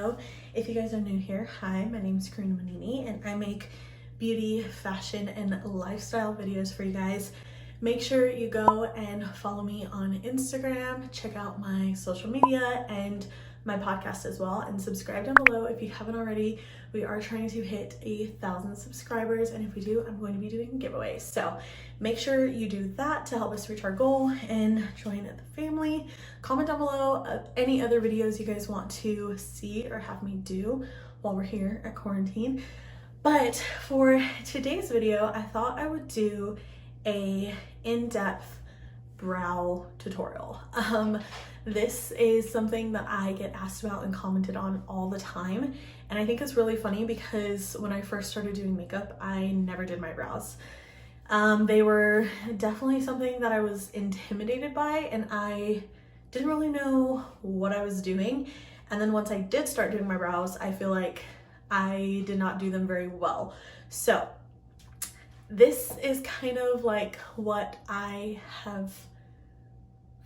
video. If you guys are new here, hi, my name is Karina Manini and I make beauty, fashion, and lifestyle videos for you guys. Make sure you go and follow me on Instagram, check out my social media and my podcast as well, and subscribe down below if you haven't already. We are trying to hit 1,000 subscribers, and if we do, I'm going to be doing giveaways. So make sure you do that to help us reach our goal and join the family. Comment down below any other videos you guys want to see or have me do while we're here at quarantine. But for today's video, I thought I would do a in-depth brow tutorial. This is something that I get asked about and commented on all the time, and I think it's really funny because when I first started doing makeup, I never did my brows. They were definitely something that I was intimidated by, and I didn't really know what I was doing. And then once I did start doing my brows, I feel like I did not do them very well. So this is kind of like what I have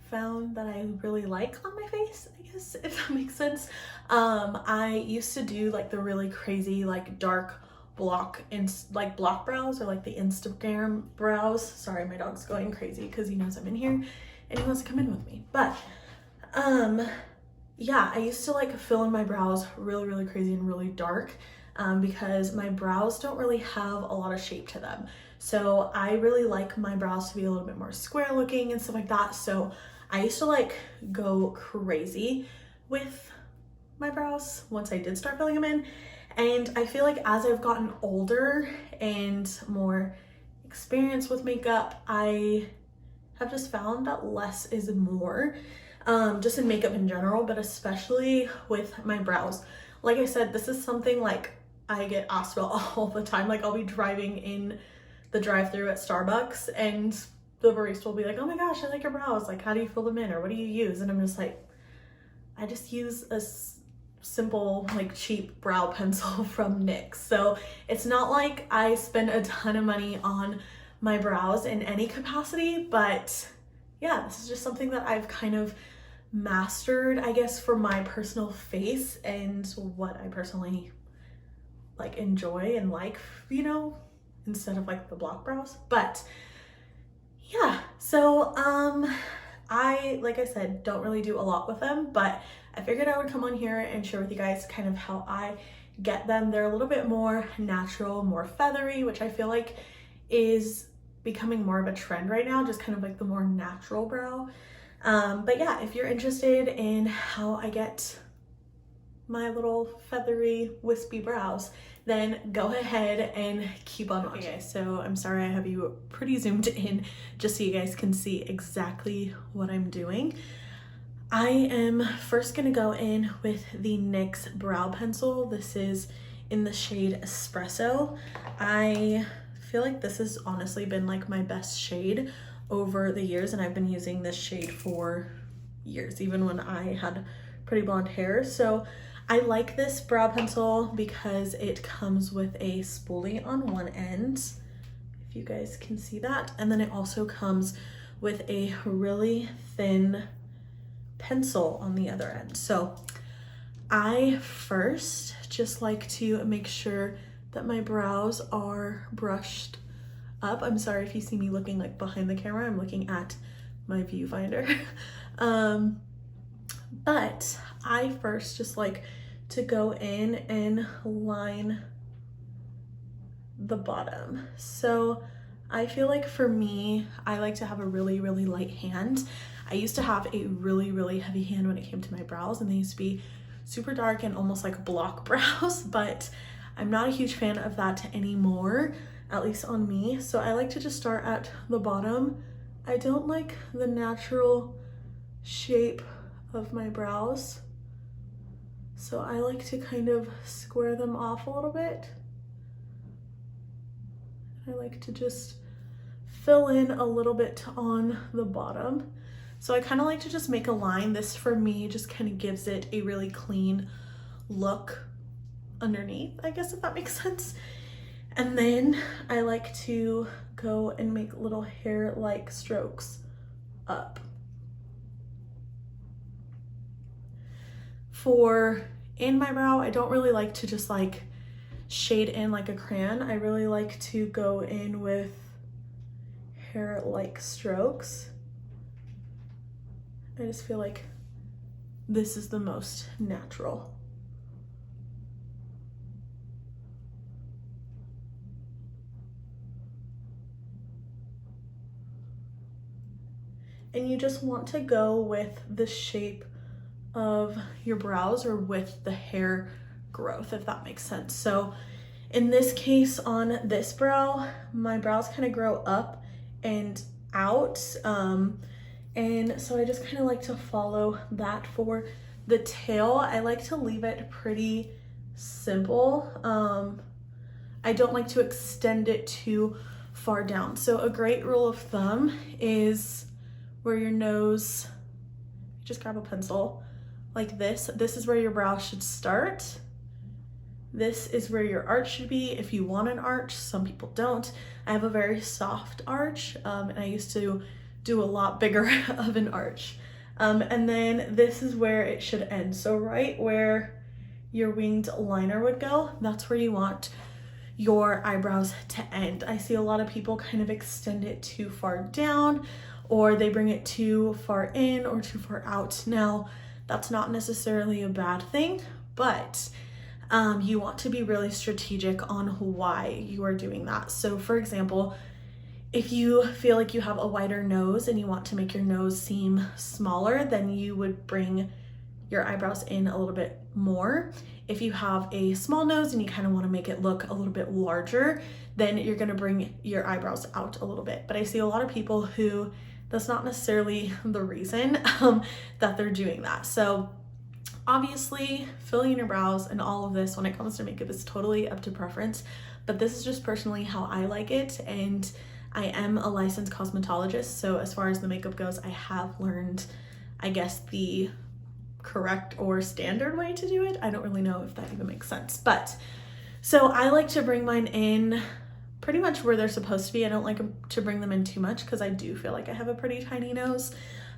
found that I really like on my face, I guess, if that makes sense. I used to do like the really crazy like dark block and like block brows, or like the Instagram brows. Sorry, my dog's going crazy because he knows I'm in here and he wants to come in with me. But yeah, I used to like fill in my brows really crazy and really dark because my brows don't really have a lot of shape to them. So I really like my brows to be a little bit more square looking and stuff like that. So I used to like go crazy with my brows once I did start filling them in. And I feel like as I've gotten older and more experience with makeup, I have just found that less is more, just in makeup in general, but especially with my brows. Like I said, this is something like I get asked about all the time. Like I'll be driving in the drive-thru at Starbucks and the barista will be like, oh my gosh, I like your brows. Like, how do you fill them in? Or what do you use? And I'm just like, I just use a simple, like cheap brow pencil from NYX. So it's not like I spend a ton of money on my brows in any capacity, but yeah, this is just something that I've kind of mastered, I guess, for my personal face and what I personally like enjoy and like, you know, instead of like the block brows. But yeah, so like I said, don't really do a lot with them, but I figured I would come on here and share with you guys kind of how I get them. They're a little bit more natural, more feathery, which I feel like is becoming more of a trend right now, just kind of like the more natural brow. But yeah, if you're interested in how I get my little feathery wispy brows, then go ahead and keep on watching. Okay, so I'm sorry I have you pretty zoomed in just so you guys can see exactly what I'm doing. I am first gonna go in with the NYX brow pencil. This is in the shade Espresso. I feel like this has honestly been like my best shade over the years, and I've been using this shade for years, even when I had pretty blonde hair. So I like this brow pencil because it comes with a spoolie on one end, if you guys can see that. And then it also comes with a really thin pencil on the other end. So I first just like to make sure that my brows are brushed up. I'm sorry if you see me looking like behind the camera, I'm looking at my viewfinder. But I first just like to go in and line the bottom. So I feel like for me, I like to have a really light hand. I used to have a really heavy hand when it came to my brows, and they used to be super dark and almost like block brows, but I'm not a huge fan of that anymore, at least on me. So I like to just start at the bottom. I don't like the natural shape of my brows, so I like to kind of square them off a little bit. I like to just fill in a little bit on the bottom. So I kind of like to just make a line. This for me just kind of gives it a really clean look underneath, I guess, if that makes sense. And then I like to go and make little hair-like strokes up. For in my brow. I don't really like to just like shade in like a crayon. I really like to go in with hair-like strokes. I just feel like this is the most natural. And you just want to go with the shape of your brows or with the hair growth, if that makes sense. So in this case, on this brow, my brows kind of grow up and out. And so I just kind of like to follow that. For the tail, I like to leave it pretty simple. I don't like to extend it too far down. So a great rule of thumb is where your nose, just grab a pencil like this. This is where your brow should start. This is where your arch should be if you want an arch. Some people don't. I have a very soft arch, and I used to do a lot bigger of an arch. And then this is where it should end. So right where your winged liner would go, that's where you want your eyebrows to end. I see a lot of people kind of extend it too far down, or they bring it too far in or too far out. Now, that's not necessarily a bad thing, but you want to be really strategic on why you are doing that. So for example, if you feel like you have a wider nose and you want to make your nose seem smaller, then you would bring your eyebrows in a little bit more. If you have a small nose and you kind of want to make it look a little bit larger, then you're going to bring your eyebrows out a little bit. But I see a lot of people who that's not necessarily the reason that they're doing that. So obviously, filling your brows and all of this when it comes to makeup is totally up to preference, but this is just personally how I like it. And I am a licensed cosmetologist, so as far as the makeup goes, I have learned, I guess, the correct or standard way to do it. I don't really know if that even makes sense, but so I like to bring mine in pretty much where they're supposed to be. I don't like to bring them in too much because I do feel like I have a pretty tiny nose.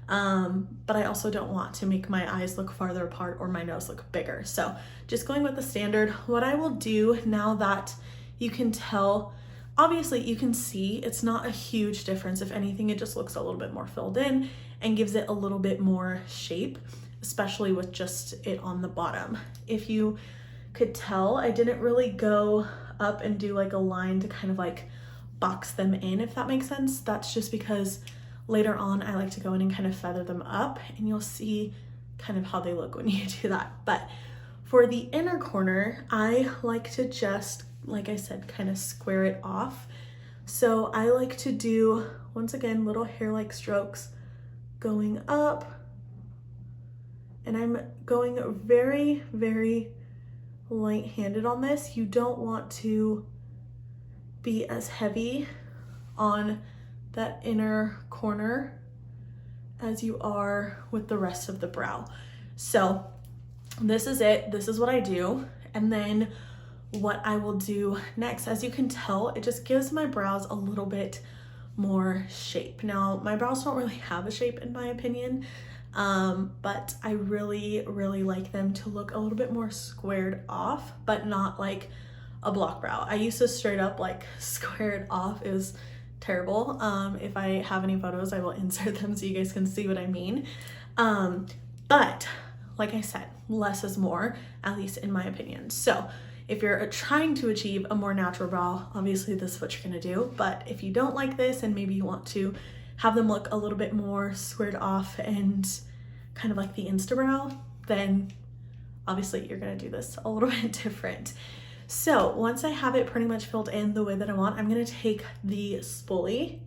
But I also don't want to make my eyes look farther apart or my nose look bigger. So just going with the standard. What I will do now that you can tell, obviously you can see it's not a huge difference. If anything, it just looks a little bit more filled in and gives it a little bit more shape, especially with just it on the bottom. If you could tell, I didn't really go up and do like a line to kind of like box them in, if that makes sense. That's just because later on I like to go in and kind of feather them up, and you'll see kind of how they look when you do that. But for the inner corner, I like to just, like I said, kind of square it off. So I like to do, once again, little hair-like strokes going up, and I'm going very, very light-handed on this. You don't want to be as heavy on that inner corner as you are with the rest of the brow. So this is it. This is what I do. And then what I will do next, as you can tell, it just gives my brows a little bit more shape. Now, my brows don't really have a shape in my opinion, but I really, really like them to look a little bit more squared off, but not like a block brow. I used to straight up like square it off. It was terrible. If I have any photos, I will insert them so you guys can see what I mean. But like I said, less is more, at least in my opinion. So if you're trying to achieve a more natural brow, obviously this is what you're gonna do. But if you don't like this and maybe you want to have them look a little bit more squared off and kind of like the Insta brow, then obviously you're gonna do this a little bit different. So once I have it pretty much filled in the way that I want, I'm gonna take the spoolie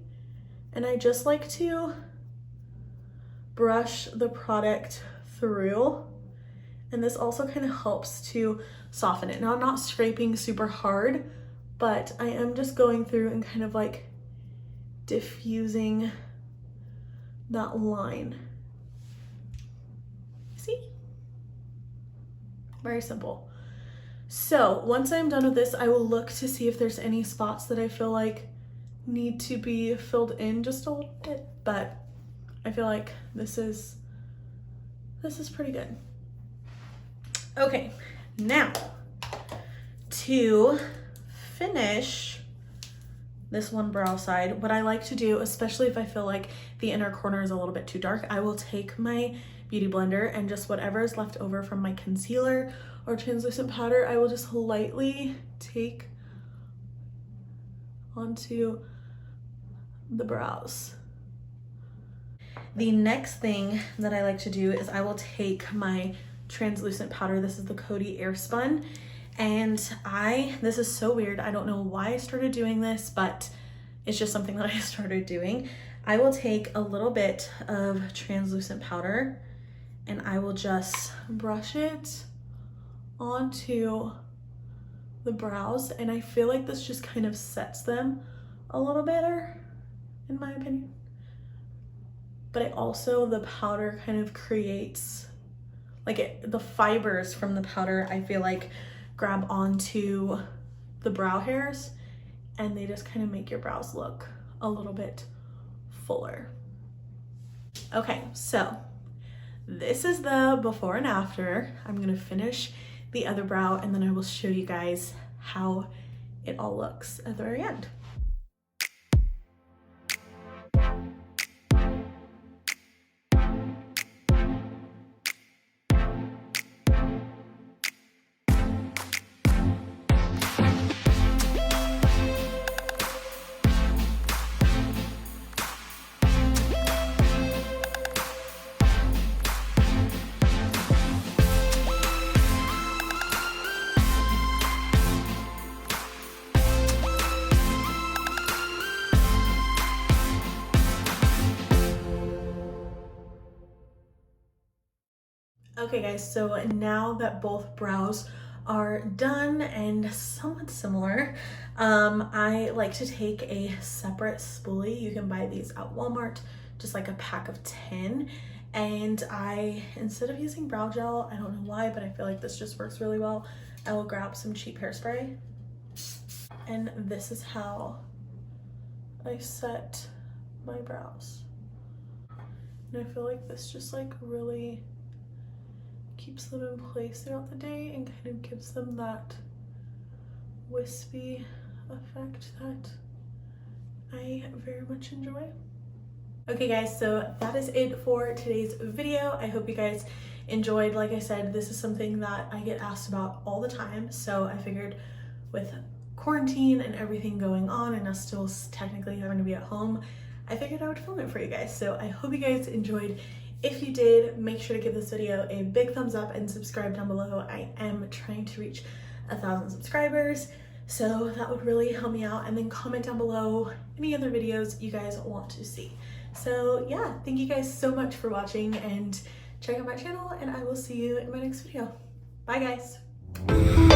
and I just like to brush the product through. And this also kind of helps to soften it. Now I'm not scraping super hard, but I am just going through and kind of like diffusing that line. See? Very simple. So once I'm done with this, I will look to see if there's any spots that I feel like need to be filled in just a little bit, but I feel like this is pretty good. Okay, now to finish this one brow side, what I like to do, especially if I feel like the inner corner is a little bit too dark, I will take my beauty blender and just whatever is left over from my concealer or translucent powder, I will just lightly take onto the brows. The next thing that I like to do is I will take my translucent powder. This is the Coty Airspun. And this is so weird. I don't know why I started doing this, but it's just something that I started doing. I will take a little bit of translucent powder and I will just brush it onto the brows. And I feel like this just kind of sets them a little better, in my opinion. But the powder kind of creates, the fibers from the powder, I feel like grab onto the brow hairs and they just kind of make your brows look a little bit fuller. Okay, so this is the before and after. I'm gonna finish the other brow and then I will show you guys how it all looks at the very end. Okay guys, so now that both brows are done and somewhat similar, I like to take a separate spoolie. You can buy these at Walmart, just like a pack of 10. And instead of using brow gel, I don't know why, but I feel like this just works really well, I will grab some cheap hairspray. And this is how I set my brows. And I feel like this just really keeps them in place throughout the day and kind of gives them that wispy effect that I very much enjoy. Okay guys, so that is it for today's video. I hope you guys enjoyed. Like I said, this is something that I get asked about all the time, so I figured with quarantine and everything going on and us still technically having to be at home, I figured I would film it for you guys. So I hope you guys enjoyed. If you did, make sure to give this video a big thumbs up and subscribe down below. I am trying to reach 1,000 subscribers, so that would really help me out. And then comment down below any other videos you guys want to see. So yeah, thank you guys so much for watching and check out my channel, and I will see you in my next video. Bye guys.